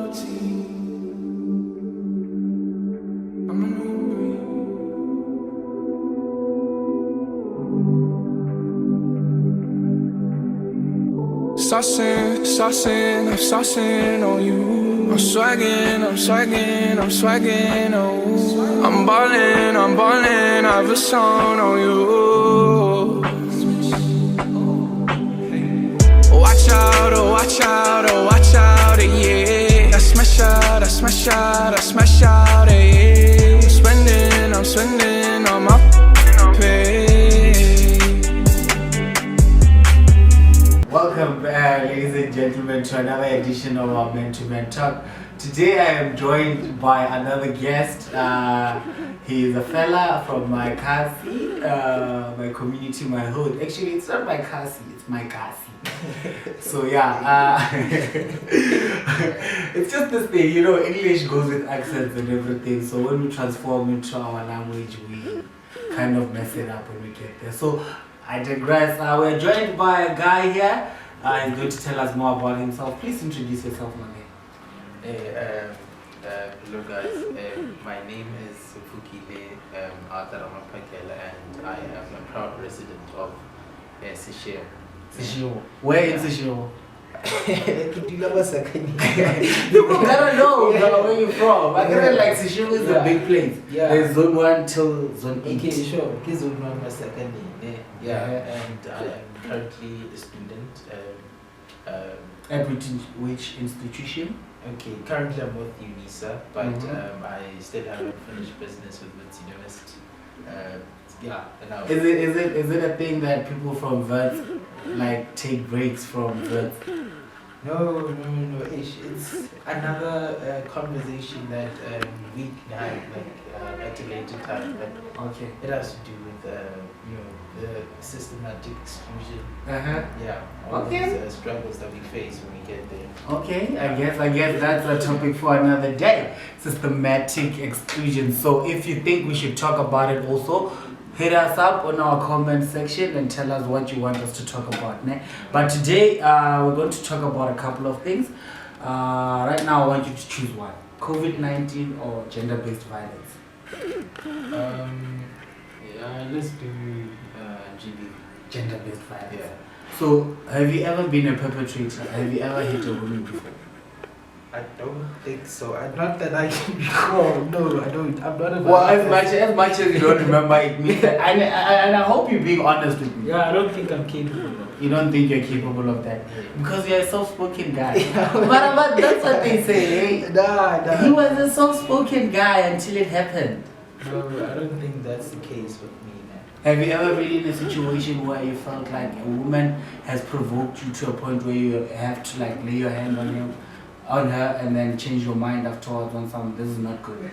royalty. I'm a new breed. Saucing on you. I'm swagging, oh. I'm ballin', I have a song on you. Watch out, yeah. I smash out, yeah. I'm spending on my pay. Welcome, ladies and gentlemen, to another edition of our Men to Men Talk. Today I am joined by another guest. He is a fella from my Kasi, my community, my hood. Actually, it's not my Kasi, it's my Kasi. So yeah, it's just this thing, you know, English goes with accents and everything. So when we transform into our language, we kind of mess it up when we get there. So I digress. We're joined by a guy here. He's going to tell us more about himself. Please introduce yourself, my name. Hello guys, my name is Fukile Arthur Amapakela, and I am a proud resident of Seshego. Seshego. Where in Seshego? People gotta know where you're from. I gotta like Seshego is a big place. Yeah. There's zone 1 till zone 8. Okay, sure. Okay, zone 1 was second. Yeah, and I am currently a student. At which institution? Okay, currently I'm with UNISA, but I still haven't finished business with Wits University. Is it a thing that people from Wits like take breaks from Wits? No. It's another conversation that we can have at a later time. But okay, it has to do with the systematic exclusion. Yeah. All these struggles that we face when we get there. Okay, I guess that's a topic for another day. Systematic exclusion. So if you think we should talk about it also, hit us up on our comment section and tell us what you want us to talk about. But today we're going to talk about a couple of things. Right now I want you to choose one. COVID-19 or gender-based violence? Let's do GB. Gender-based violence. Yeah. So have you ever been a perpetrator? Have you ever hit a woman before? I don't think so. Not that I can recall. No, I don't. I'm not a Well, as much as you don't remember, it means that, and I hope you're being honest with me. Yeah, I don't think I'm capable of. You don't think you're capable of that because you're a soft-spoken guy. But that's what they say. Eh? Nah. He was a soft-spoken guy until it happened. No, I don't think that's the case with me, man. Have you ever been in a situation where you felt like a woman has provoked you to a point where you have to like lay your hand on her and then change your mind afterwards on something? This is not good.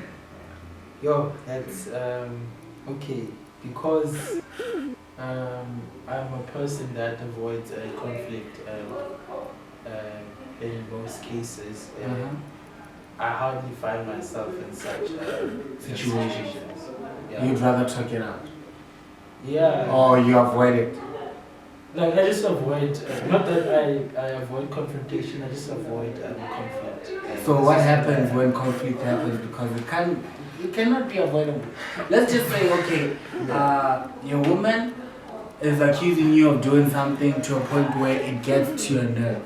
Yo, that's okay, because I'm a person that avoids conflict in most cases. I hardly find myself in such situations. Yeah. You'd rather talk it out? Yeah. Or you avoid it? Like, I just avoid, not that I avoid confrontation, I just avoid conflict. So what happens when conflict happens? Because it cannot be avoidable. Let's just say, okay, your woman is accusing you of doing something to a point where it gets to your nerve.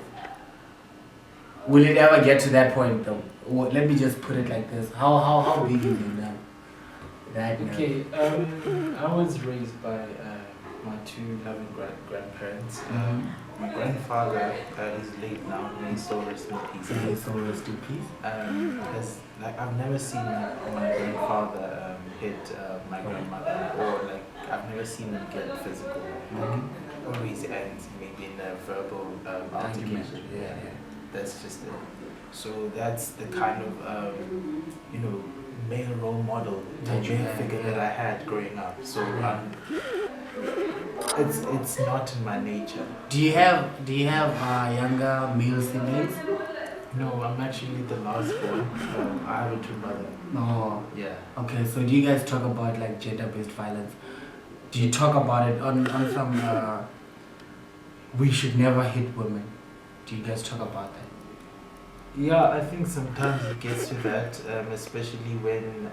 Will it ever get to that point though? Or let me just put it like this. How big is your nerve? That nerve. Okay, I was raised by my two loving grandparents. My grandfather is late now, may his soul rest in peace. May his soul rest in peace. I've never seen my grandfather hit my grandmother, or like I've never seen him get physical. Like always ends maybe in a verbal altercation. Yeah, that's just it. So that's the kind of male role model, male figure that I had growing up. So it's not in my nature. Do you have younger male siblings? No, I'm actually the last one. I have a twin brother. Oh. Yeah. Okay, so do you guys talk about like gender-based violence? Do you talk about it on some we should never hit women? Do you guys talk about that? Yeah, I think sometimes it gets to that, especially when,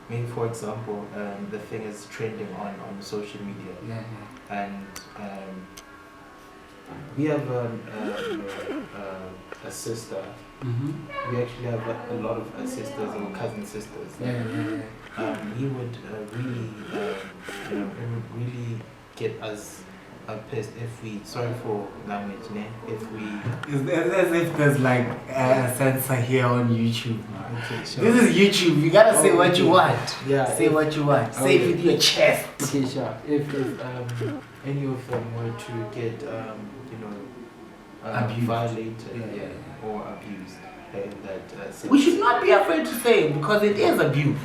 maybe for example, the thing is trending on social media, Yeah, and we have a sister. Mm-hmm. We actually have a lot of sisters or cousin sisters. He would really, it would really get us pissed if we, sorry for language, if we. It's as if there's like a censor here on YouTube. Okay, sure. This is YouTube. You gotta say what you okay. want. Yeah. Say what you want. Say it with your chest. Okay, sure. If any of them were to get Abused. violated or abused, in that sense. We should not be afraid to say it because it is abuse.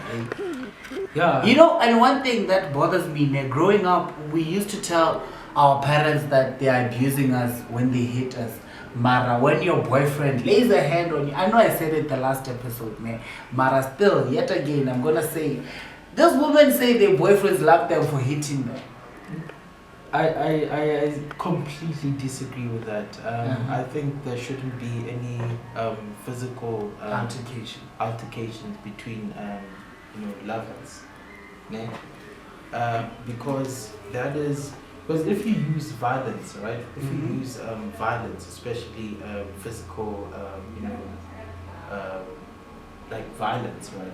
Yeah. You know, and one thing that bothers me, growing up, we used to tell our parents that they are abusing us when they hit us. Mara, when your boyfriend lays a hand on you, I know I said it the last episode, man. Mara, still, yet again, I'm gonna say, those women say their boyfriends love them for hitting them. I completely disagree with that. I think there shouldn't be any physical altercations between lovers, né? Because if you use violence, right? If you use violence, especially physical, like violence, right,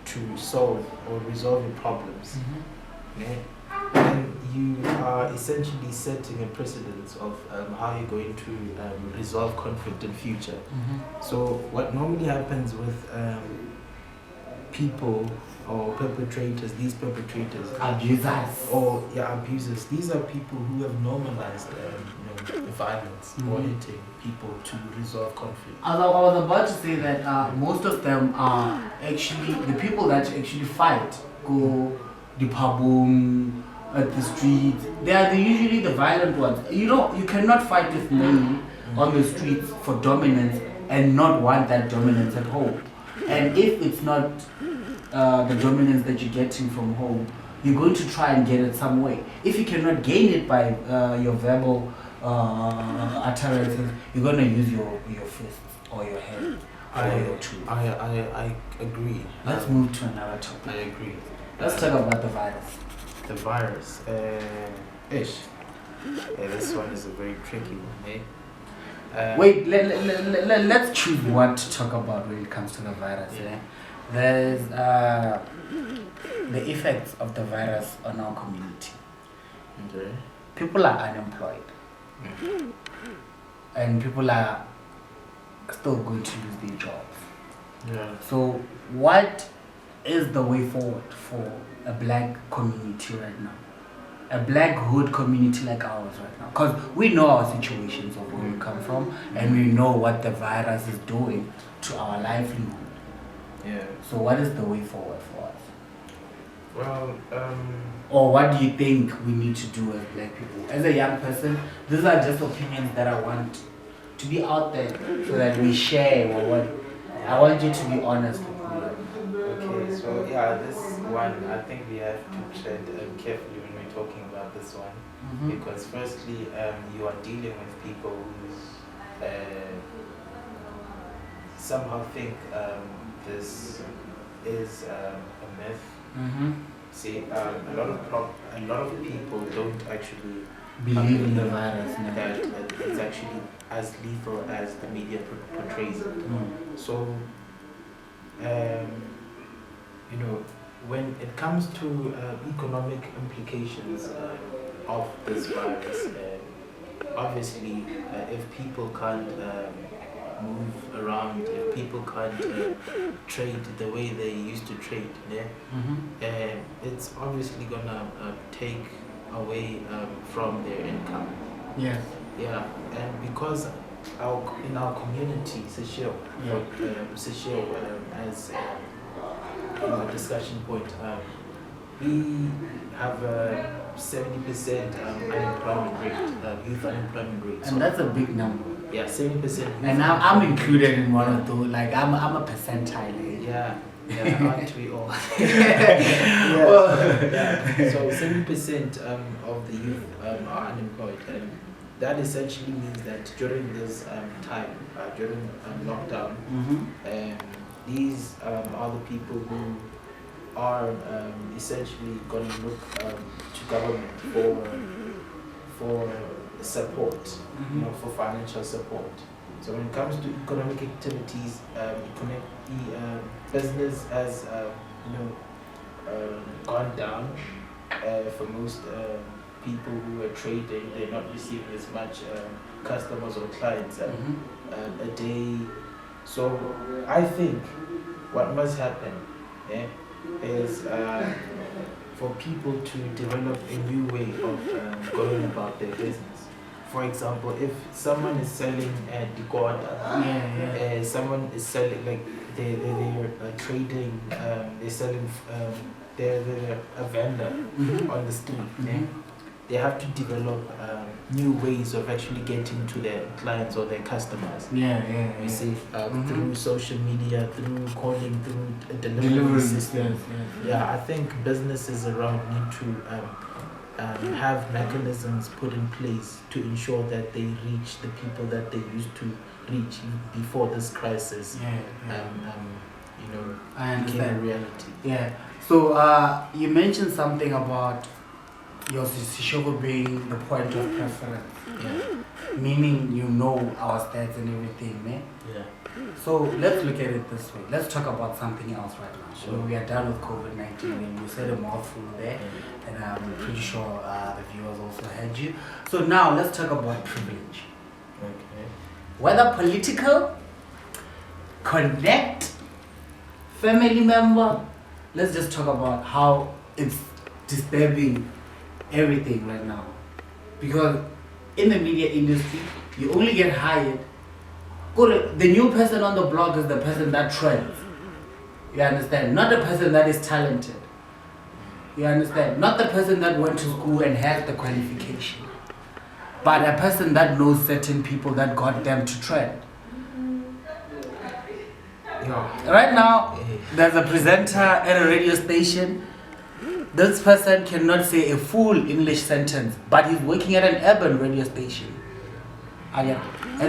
to solve or resolve your problems, né? And you are essentially setting a precedence of how you're going to resolve conflict in future. So what normally happens with people or these perpetrators, Abusers. abusers, these are people who have normalized violence or hitting people to resolve conflict. I was about to say that most of them are actually the people that actually fight, go the pabum at the street. They are usually the violent ones. You cannot fight with men on the streets for dominance and not want that dominance at home. And if it's not the dominance that you're getting from home, you're going to try and get it some way. If you cannot gain it by your verbal utterances, you're going to use your fists or your head or your tools. I agree. Let's move to another topic. I agree. Let's talk about the virus. The virus. This one is a very tricky one, eh? Wait, let's choose what to talk about when it comes to the virus. Yeah? There's the effects of the virus on our community. Okay. People are unemployed. And people are still going to lose their jobs. Yeah. So what is the way forward for a black community right now? A black hood community like ours right now? Because we know our situations of where we come from and we know what the virus is doing to our livelihood. Yeah. So what is the way forward for us? Well, Or what do you think we need to do as black people? As a young person, these are just opinions that I want to be out there so that we share what I want you to be honest with me. okay, so this one, I think we have to tread carefully when we're talking about this one. Because firstly, you are dealing with people who somehow think this is a myth. See, a lot of people don't actually Believe in the virus. No. that it's actually as lethal as the media portrays it. So, when it comes to economic implications of this virus, obviously, if people can't move around, if people can't trade the way they used to trade, it's obviously gonna take away from their income. Yes. Yeah, and because in our community, Seychelles, as a discussion point, we have a 70% unemployment rate, youth unemployment rate. And that's a big number. Yeah, 70%. And I'm included in one of those. Like I'm a percentile. Yeah, aren't we all? So 70% of the youth are unemployed. that essentially means that during this time, during lockdown, these are the people who are essentially going to look to government for support, for financial support. So when it comes to economic activities, business has gone down for most people who are trading. They're not receiving as much customers or clients a day. So I think what must happen is for people to develop a new way of going about their business. For example, if someone is selling decoder, someone is selling like they're trading, they're selling, they're a vendor on the street. They have to develop new ways of actually getting to their clients or their customers. You see, through social media, through calling, through delivery systems. I think businesses around need to have mechanisms put in place to ensure that they reach the people that they used to reach before this crisis became a reality. So you mentioned something about your sishogo being the point of preference, meaning our stats and everything, man. So let's look at it this way. Let's talk about something else right now. Sure. We are done with COVID-19 and you said a mouthful there, and I'm pretty sure the viewers also heard you. So now let's talk about privilege. Whether political, connect, family member, let's just talk about how it's disturbing everything right now. Because in the media industry, you only get hired. The new person on the block is the person that trends. You understand? Not the person that is talented. You understand? Not the person that went to school and has the qualification. But a person that knows certain people that got them to trend. Right now, there's a presenter at a radio station. This person cannot say a full English sentence, but he's working at an urban radio station. And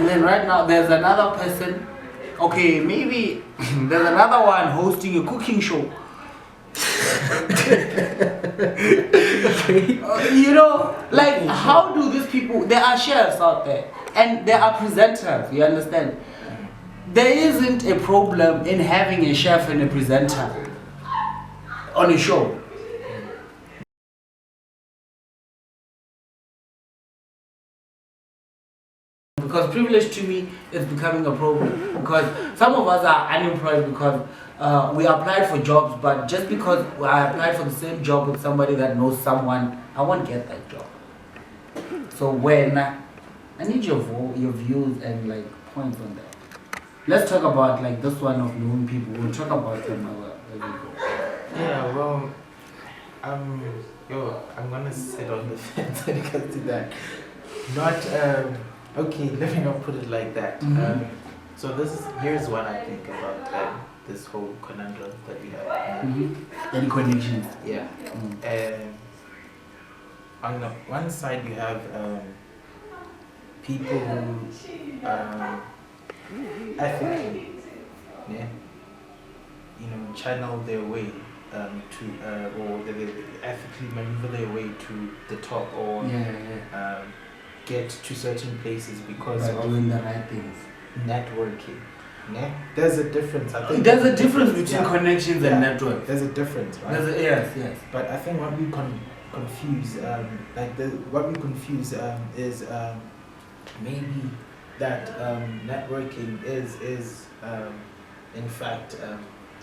then right now, there's another person. Okay, maybe there's another one hosting a cooking show. How do these people? There are chefs out there, and there are presenters. You understand? There isn't a problem in having a chef and a presenter on a show. Because privilege to me is becoming a problem. Because some of us are unemployed because we applied for jobs, but just because I applied for the same job with somebody that knows someone, I won't get that job. So I need your views and points on that. Let's talk about this one of known people. We'll talk about them as we go. Yeah, well, I'm gonna sit on the fence when it comes to that. Okay, let me not put it like that. So here's what I think about this whole conundrum that we have. Any connections? Yeah. On the one side, you have people who ethically, channel their way or they ethically maneuver their way to the top or get to certain places because of doing the right things. Networking. There's a difference. I think there's a difference between connections and networks. There's a difference, right? Yes. But I think what we confuse, is maybe that networking is in fact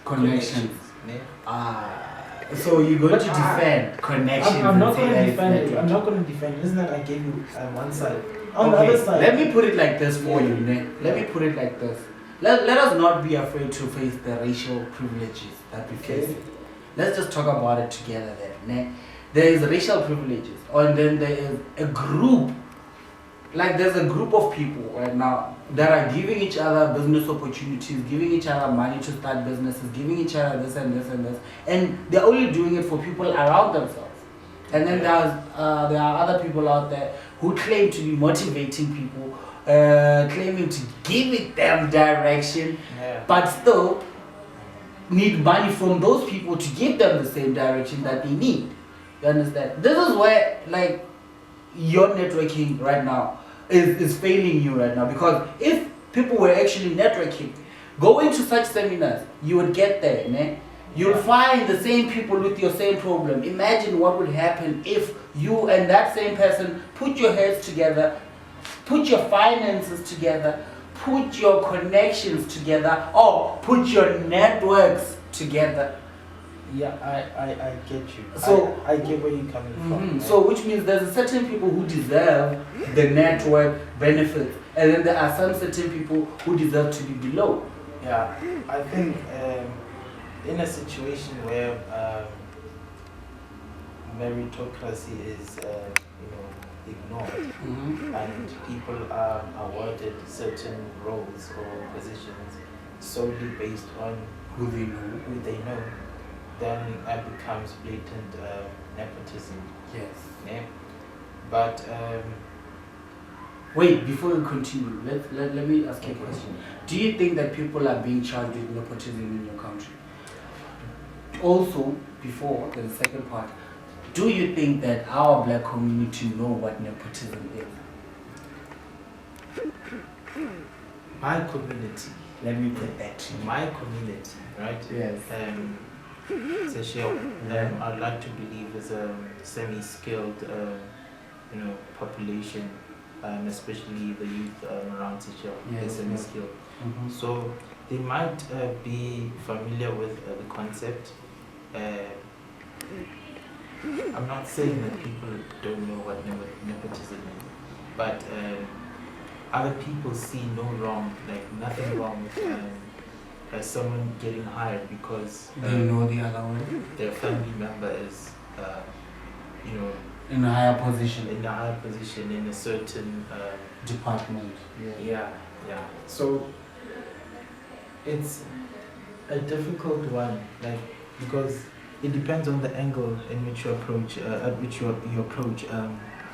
connections. So you're going to defend connections? I'm not going to defend it. I'm not going to defend it. Isn't that I gave you one side? On the other side. Let me put it like this for you, ne? Let me put it like this. Let us not be afraid to face the racial privileges that we face. Let's just talk about it together then. Ne? There is racial privileges, and then there is a group. There's a group of people right now that are giving each other business opportunities, giving each other money to start businesses, giving each other this and this and this, and they're only doing it for people around themselves. And then there are other people out there who claim to be motivating people, claiming to give it them direction, Yeah. but still need money from those people to give them the same direction that they need. You understand? This is where like your networking right now is failing you right now, because if people were actually networking, going to such seminars, you would get there, né? You'll find the same people with your same problem. Imagine what would happen if you and that same person put your heads together, put your finances together, put your connections together, or put your networks together. Yeah, I get you. So- I get where you're coming from. So which means there's certain people who deserve the network benefits, and then there are some certain people who deserve to be below. Yeah, I think in a situation where meritocracy is ignored and people are awarded certain roles or positions solely based on Who they know. who they know, then it becomes blatant nepotism. Yes. Yeah? But Wait, before we continue, let me ask you a question. Do you think that people are being charged with nepotism in your country? Also, before the second part, do you think that our black community know what nepotism is? my community, Let me put that to you. my community, right? Yes. Seychelles, I'd like to believe is a semi-skilled, population, especially the youth around Seychelles. They're Yes, semi-skilled. Mhm. So they might be familiar with the concept. I'm not saying that people don't know what nepotism is, but other people see no wrong, like nothing wrong with someone getting hired because They know the other way. their family member is, In a higher position. in a high position in a certain Department. yeah. So it's a difficult one, like because it depends on the angle in which you approach, at which you approach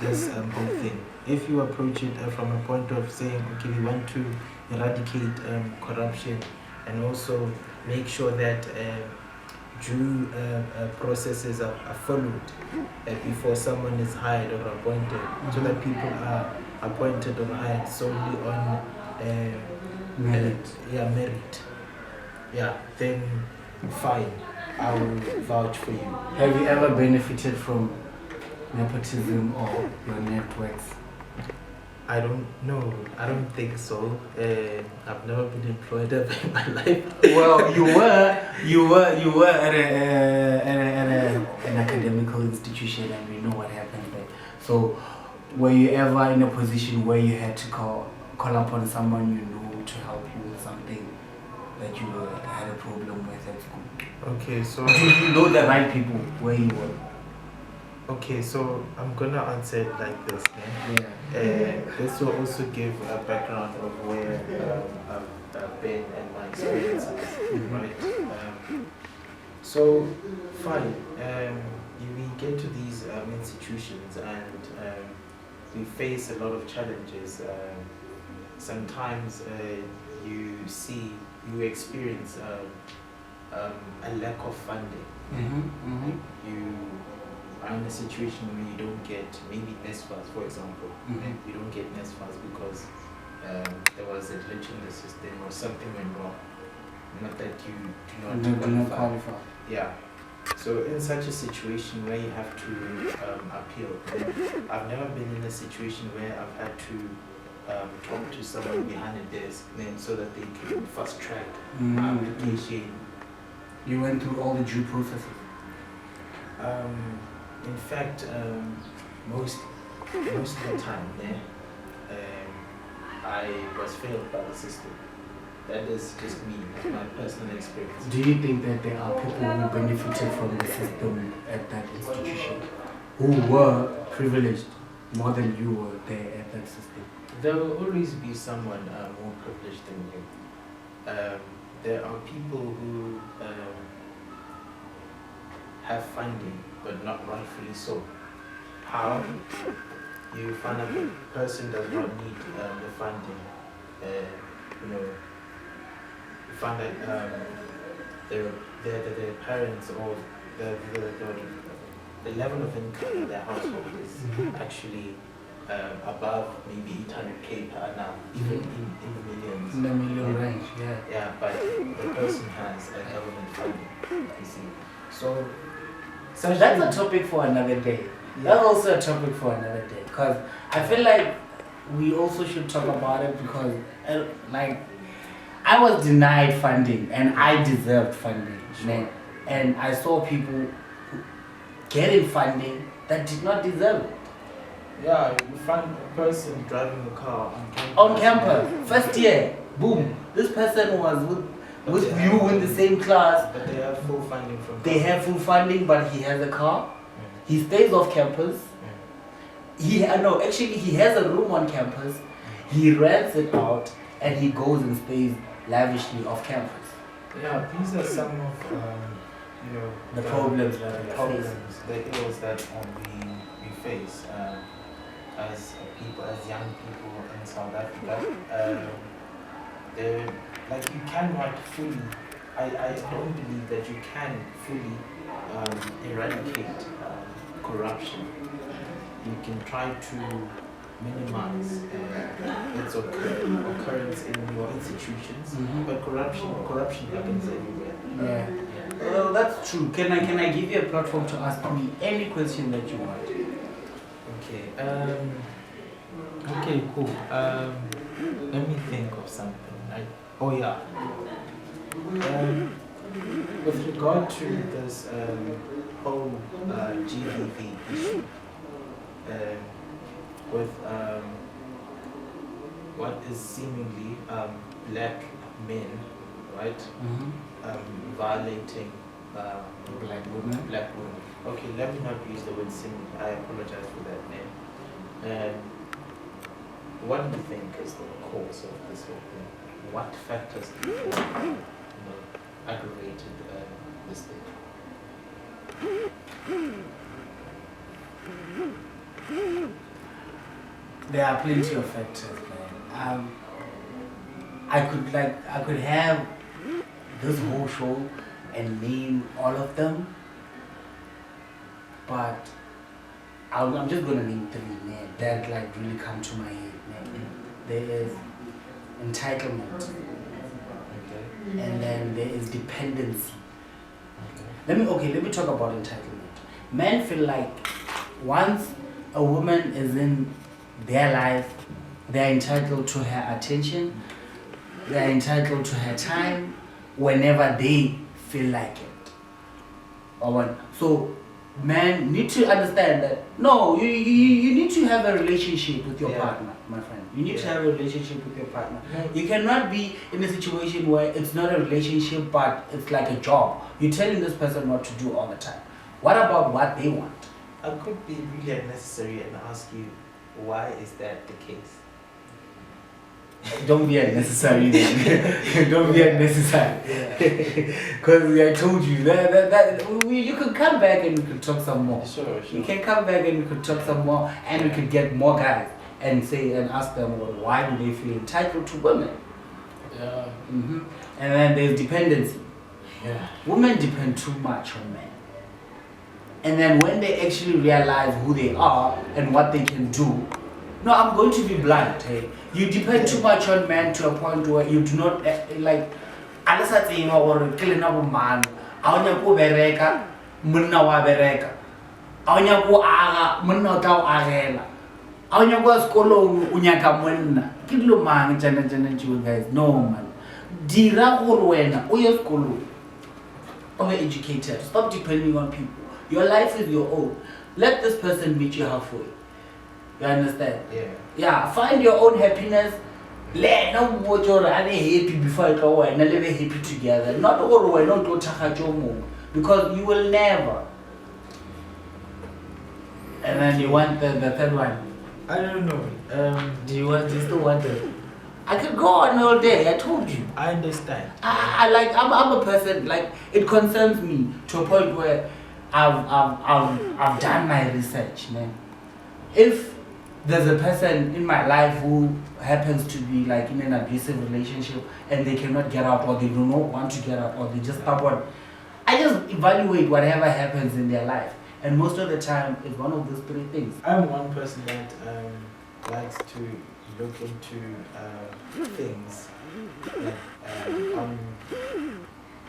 this whole thing. If you approach it from a point of saying, okay, we want to eradicate corruption and also make sure that due processes are followed before someone is hired or appointed, so that people are appointed or hired solely on Merit. merit. Yeah, then fine, I will vouch for you. Have you ever benefited from nepotism or your networks? I don't know. I don't think so. I've never been employed ever in my life. Well, you were at an academical institution, and we know what happened there. So, were you ever in a position where you had to call upon someone you knew to help you with something that you had a problem with at school? Okay, so Do you know the right people where you were? okay, so I'm gonna answer it like this. Yeah. This will also give a background of where I've been and my experiences, right? So, fine. We get to these institutions and we face a lot of challenges. Sometimes you experience a lack of funding. You are in a situation where you don't get maybe NSFAS, for example. You don't get NSFAS because there was a glitch in the system or something went wrong. Not that you do not qualify. Yeah. So in such a situation where you have to appeal, I've never been in a situation where I've had to talk to someone behind a desk so that they can fast track my application. You went through all the due processes. In fact, most of the time, I was failed by the system. That is just me, that's my personal experience. Do you think that there are people who benefited from the system at that institution, who were privileged more than you were there at that system? There will always be someone more privileged than you. There are people who have funding, but not rightfully so. How? you find out the person does not need the funding. You know, you find that their parents or the level of income in their household is actually above maybe 800k per annum, even in the millions. In the million range, yeah. Yeah, but the person has a government funding, you see. So That's a topic for another day. That's also a topic for another day. Because I feel like we also should talk about it because, like, I was denied funding and I deserved funding. Man. And I saw people getting funding that did not deserve it. yeah, you find a person driving a car on campus. On campus, first year, boom. This person was with you in the same class. But they have full funding from They have full funding, but he has a car. He stays off campus. He has a room on campus. He rents it out, and he goes and stays lavishly off campus. Yeah, these are some of The problems that we problems, face. the ills that we face as people, as young people in South Africa. They're like you cannot fully. I don't believe that you can fully eradicate corruption. You can try to minimize its occurrence in your institutions, but corruption happens everywhere. Yeah. Well, that's true. Can I give you a platform to ask me any question that you want? Okay. Okay. Cool. Let me think of something. Oh yeah. With regard to this whole GBV issue, with what is seemingly black men, right, violating Black women. black women. Okay, let me not use the word seemingly. I apologize for that name. What do you think is the cause of this whole thing? What factors do you think, aggravated this thing? There are plenty of factors, man. I could have this whole show and name all of them, but I'm just gonna name three, man, that like really come to my head, man. There is entitlement, Okay. and then there is dependency. Let me talk about entitlement. Men feel like once a woman is in their life, they're entitled to her attention, they're entitled to her time whenever they feel like it. So men need to understand that no, you need to have a relationship with your partner, my friend. You need to have a relationship with your partner. You cannot be in a situation where it's not a relationship but it's like a job. You're telling this person what to do all the time. What about what they want? I could be really unnecessary and ask you, why is that the case? Don't be unnecessary then. Don't be unnecessary. Because I told you you could come back and we could talk some more. Sure. You can come back and we could talk some more and we could get more guys and say and ask them, well, why do they feel entitled to women? Yeah. And then there's dependency. Yeah. Women depend too much on men. And then when they actually realize who they are and what they can do, no, I'm going to be blunt. Hey, you depend too much on men to a point where you do not like. Alasa tsima or kilena bo man. Awanya ko bereka, monna wa bereka. Awanya ko aga, monna o tla o agela. Awanya ko sekolo o nyaka monna. Ke dilo mang jana you guys. No man. Dira gore wena o ye sekolo. Over educated. Stop depending on people. Your life is your own. Let this person meet you halfway. You understand? Yeah. Yeah, find your own happiness. Let no more happy before you go and live happy together. Not all way, not to because you will never. And then you want the third one. I don't know. Do you still want it? I could go on all day, I told you. I understand. I'm a person, like, it concerns me to a point where I've done my research, man. If there's a person in my life who happens to be like in an abusive relationship and they cannot get out, or they do not want to get out, or they just stubborn. I just evaluate whatever happens in their life, and most of the time it's one of those three things. I'm one person that likes to look into things like, on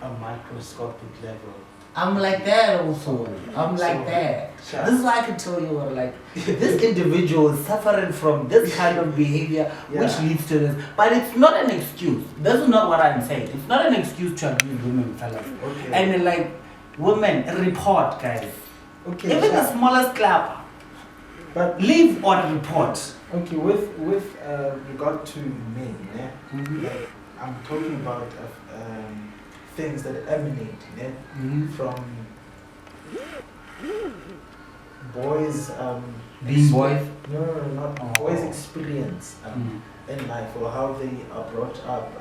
a microscopic level. I'm like that also. I'm like So, that. sure. This is why I can tell you, like, this individual is suffering from this kind of behavior, which Yeah. leads to this. But it's not an excuse. This is not what I'm saying. It's not an excuse to abuse women, fellas. Okay. And like, women, report, guys. Okay. Even the sure. smallest clap, But leave or report. okay, with regard to men, yeah, like, I'm talking about things that emanate, yeah, from boys. Being boys. No, not Oh. boys' experience Mm. in life, or how they are brought up,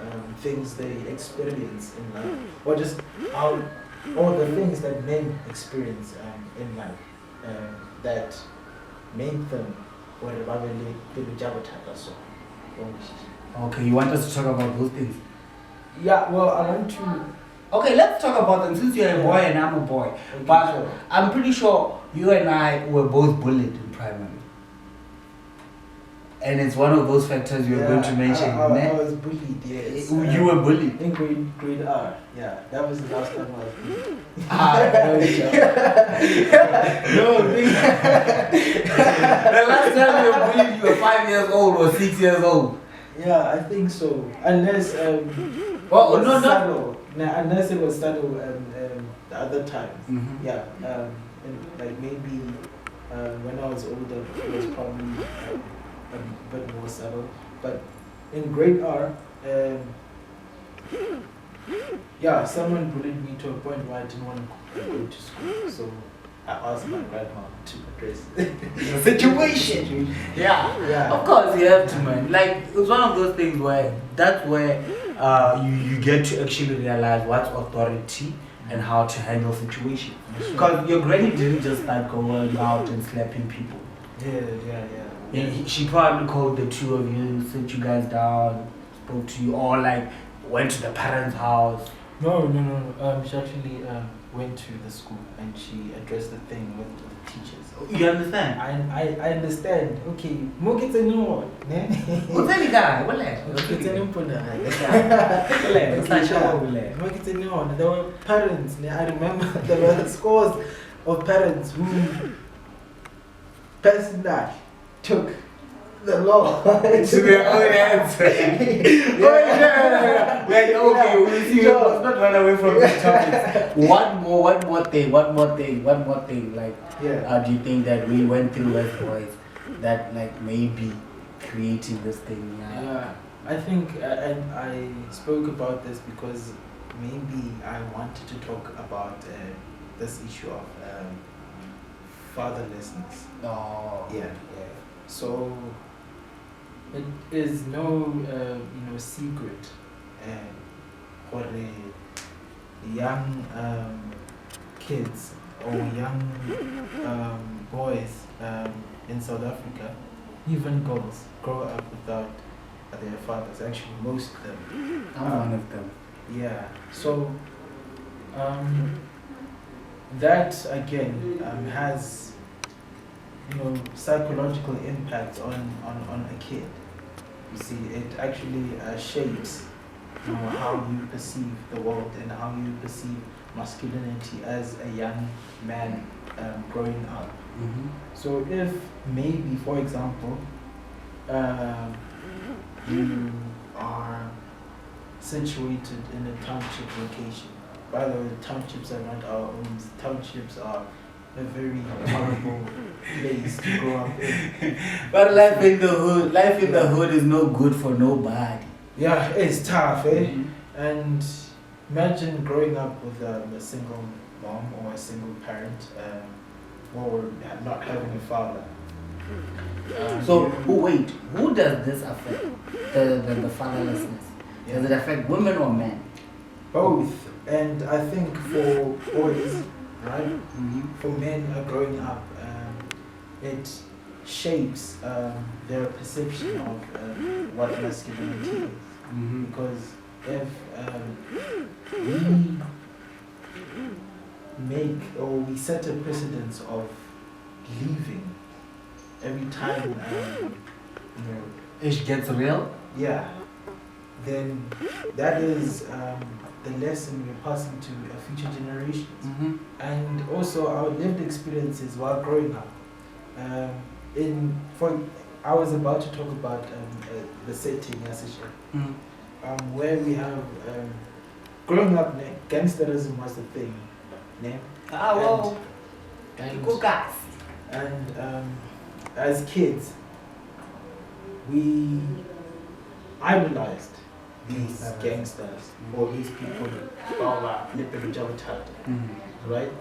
things they experience in life, or just how, or the things that men experience in life that make them or so. Okay, you want us to talk about those things? Yeah, well, I want to. Okay, let's talk about them since you're a boy and I'm a boy. Okay, But sure. I'm pretty sure you and I were both bullied in primary. And it's one of those factors you're going to mention. I ne? was bullied, yes. You were bullied. in grade R. Yeah, that was the last time I was bullied. No, the last time you were bullied, you were 5 years old or 6 years old. Yeah, I think so. Unless Oh, it was no, no. subtle. Nah, unless it was subtle the other times. Mhm. Yeah, and like maybe when I was older, it was probably a bit more subtle. But in grade R, yeah, someone bullied me to a point where I didn't want to go to school. So I asked my grandma to address The situation. Yeah. Yeah. Of course, you have to, man. Like, it's one of those things where that's where you get to actually realize what's authority and how to handle situations. Because your granny didn't just start going out and slapping people. Yeah. And she probably called the two of you, sit you guys down, spoke to you, or like went to the parents' house. No. She actually went to the school and she addressed the thing with the teachers. You understand? I understand. Okay, mo kita no, ne? What's any guy? What Kita no pun na. like? Mo kita no. There were parents. Ne? I remember there were scores of parents who person that took the law To their own hands. Like, okay, we'll see. Let's not run away from this topic. One more thing. Like, Yeah. do you think that we went through as boys that like maybe creating this thing? Yeah, I think I spoke about this because maybe I wanted to talk about this issue of fatherlessness. Oh. Yeah. So it is no secret for the young kids or young boys in South Africa, even girls, grow up without their fathers. Actually, most of them. I'm one of them. Yeah. So that again has psychological impact on a kid. You see, it actually shapes how you perceive the world and how you perceive masculinity as a young man growing up. Mm-hmm. So if maybe, for example, you are situated in a township location. By the way, townships are not our homes. Townships are a very horrible place to grow up in. But life in the hood is no good for nobody. Yeah, it's tough, eh? Mhm. And imagine growing up with a single mom or a single parent, or not having a father. So, who does this affect? The fatherlessness? Does it affect women or men? Both. And I think for boys, right, Mm-hmm. for men growing up, it shapes their perception of what masculinity is. Mm-hmm. Because if we make or we set a precedence of leaving every time, It gets real. yeah, then that is the lesson we're passing to future generations. Mm-hmm. And also our lived experiences while growing up. I was about to talk about the setting as Mm-hmm. where we have growing up, gangsterism was the thing, ne? Go guys. And as kids, we idolized these gangsters or these people, right?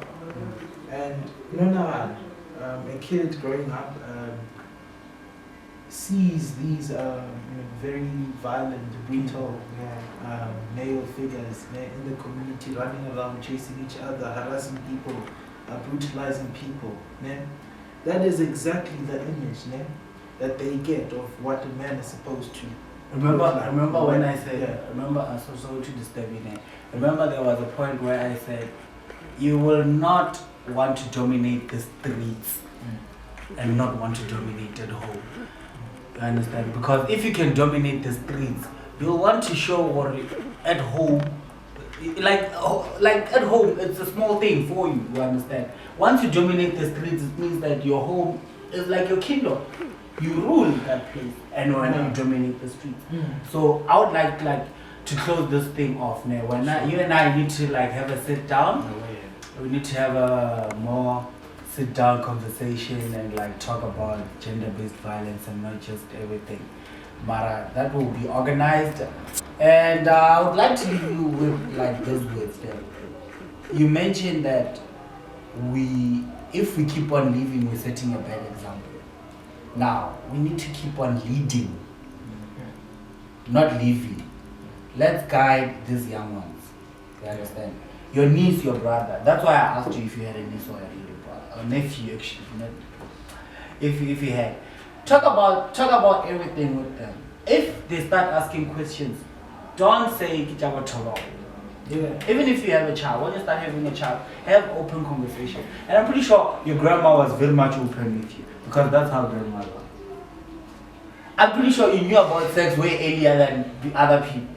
And now a kid growing up sees these very violent, brutal male figures in the community running around, chasing each other, harassing people, brutalizing people. That is exactly the image that they get of what a man is supposed to. Remember when I said, Yeah. remember, I'm so sorry to disturb you there. Remember there was a point where I said, you will not want to dominate the streets and not want to dominate at home. You understand? Because if you can dominate the streets, you'll want to show what at home, like at home, it's a small thing for you. You understand? Once you dominate the streets, it means that your home is like your kingdom. You rule that place, and when you dominate the streets. So I would like to close this thing off now. You and I need to have a sit down. We need to have a more sit down conversation and talk about gender-based violence and not just everything. But that will be organized. And I would like to leave you with those words there. You mentioned that if we keep on living, we're setting a bad example. Now, we need to keep on leading, not living. Let's guide these young ones. You understand? Your niece, your brother. That's why I asked you if you had a niece or a little brother. Or nephew, actually. Not, if you had. Talk about everything with them. If they start asking questions, don't say Kichabatolo. Yeah. Even if you have a child, when you start having a child, have open conversation. And I'm pretty sure your grandma was very much open with you. Because that's how grandma was. I'm pretty sure you knew about sex way earlier than the other people.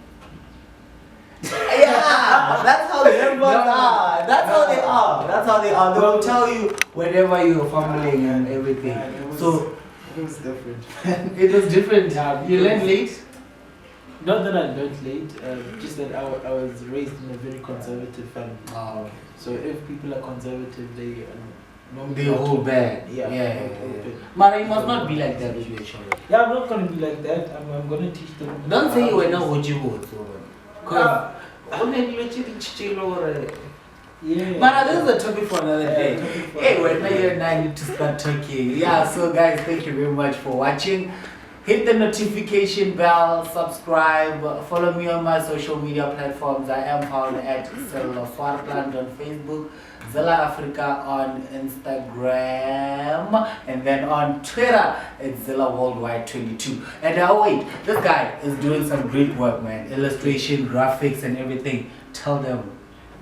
Yeah, that's how grandmas are. That's how they are. That's how they are. They will tell you whenever you're fumbling and everything. So it was different. it was different. You learned late? Not that I learned late, just that I was raised in a very conservative family. Oh, okay. So if people are conservative, they normally They hold back. Yeah. But it must not be like that with your children. Yeah, I'm not going to be like that. I'm going to teach them. Don't say you were not what you would. Because yeah. man, this is a topic for another day. Hey, when you and I need to start talking. Yeah, so guys, thank you very much for watching. Hit the notification bell, subscribe, follow me on my social media platforms. I am found at Zilla Farpland on Facebook, Zilla Africa on Instagram, and then on Twitter, it's Zilla Worldwide 22. And wait, this guy is doing some great work, man. Illustration, graphics, and everything. Tell them.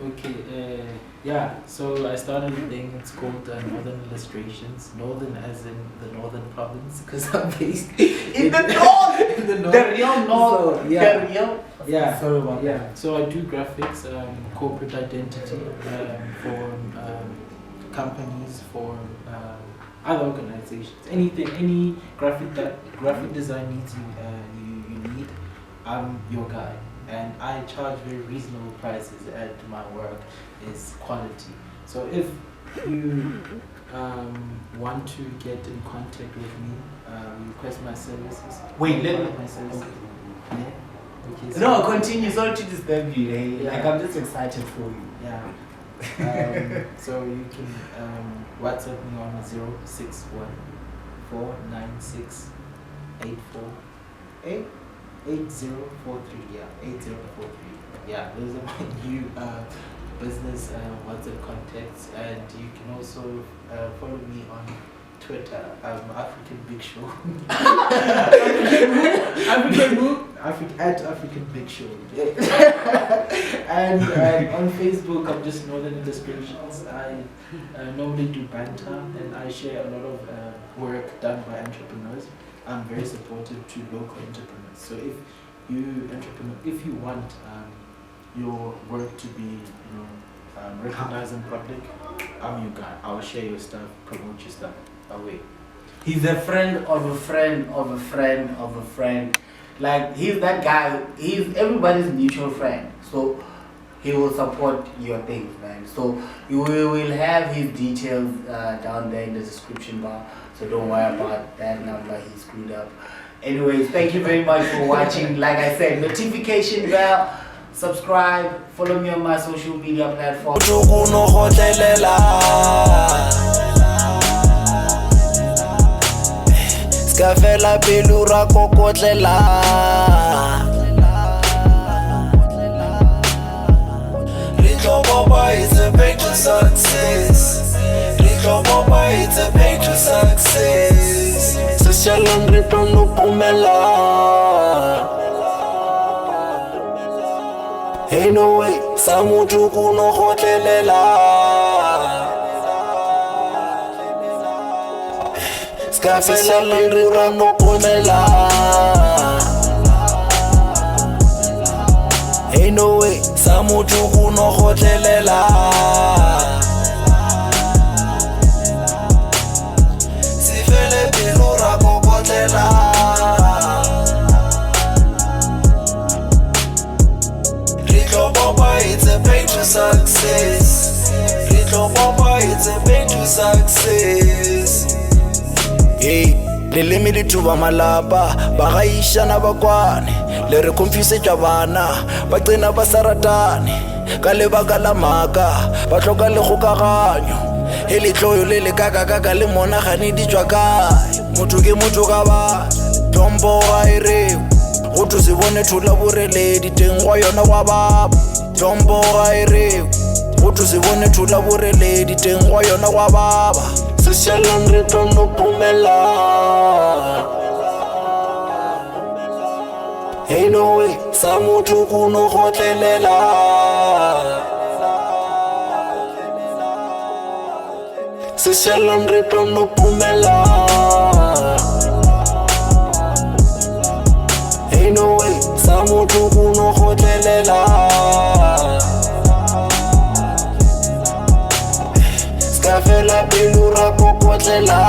Okay, yeah, so I started a thing, it's called Northern Illustrations. Northern as in the Northern Province, because I'm based In the north! in the north. The real north! So, yeah. The real? Yeah. Sorry about Yeah, that. so I do graphics, corporate identity for companies, for other organizations, anything, any graphic design needs you need, I'm your guy. And I charge very reasonable prices, and my work is quality. So if you want to get in contact with me, request my services. Wait, let me. my services. Yeah. Okay, so No, continue. Sorry to disturb you. Eh? Yeah. Like, I'm just excited for you. Yeah. So you can WhatsApp me on 061 496 8043. Yeah, 8043. Yeah, those are my new business WhatsApp contacts, and you can also follow me on Twitter, African Big Show. African Big Show. And on Facebook, I'm just Northern Illustrations. I normally do banter and I share a lot of work done by entrepreneurs. I'm very supportive to local entrepreneurs. So if you want your work to be recognized in public, I'm your guy. I'll share your stuff, promote your stuff. Away. He's a friend of a friend of a friend of a friend. Like, he's that guy. He's everybody's mutual friend. So he will support your things, man. So you will have his details down there in the description bar. So don't worry about that number. He screwed up. Anyways, thank you very much for watching. Like I said, notification bell, subscribe, follow me on my social media platforms. Skafela pelura kokotlela Little Papa, it's a pain to success. Little Papa, it's a pain to success. Social return no pumela. Hey no way, samutu kuno hotelela. Skafela pelura no pumela. Hey no way, samutu kuno hotelela. Sifele pelura kokotela. Little Papa, it's a pain to success. Little Papa, it's a pain to success. Hey, leleme le tuba malapa ba gaisha na bakwane le re confuse tja bana ba tsena ba saratane ka lebaka la maka ba hloka le gokaganyo e le tloyo le le kaka le mona gane di tswa kae motho ke motho ka ba tombo ga ire go tlo se bone thola boreledi teng wa yona wa baba tombo ga ire go tlo se bone thola boreledi teng wa yona wa baba social return no pumela. Hey no way, samutu kuno hotelela. Social return no pumela. Hey no way, samutu kuno hotelela. Skafela pelura kokotlela.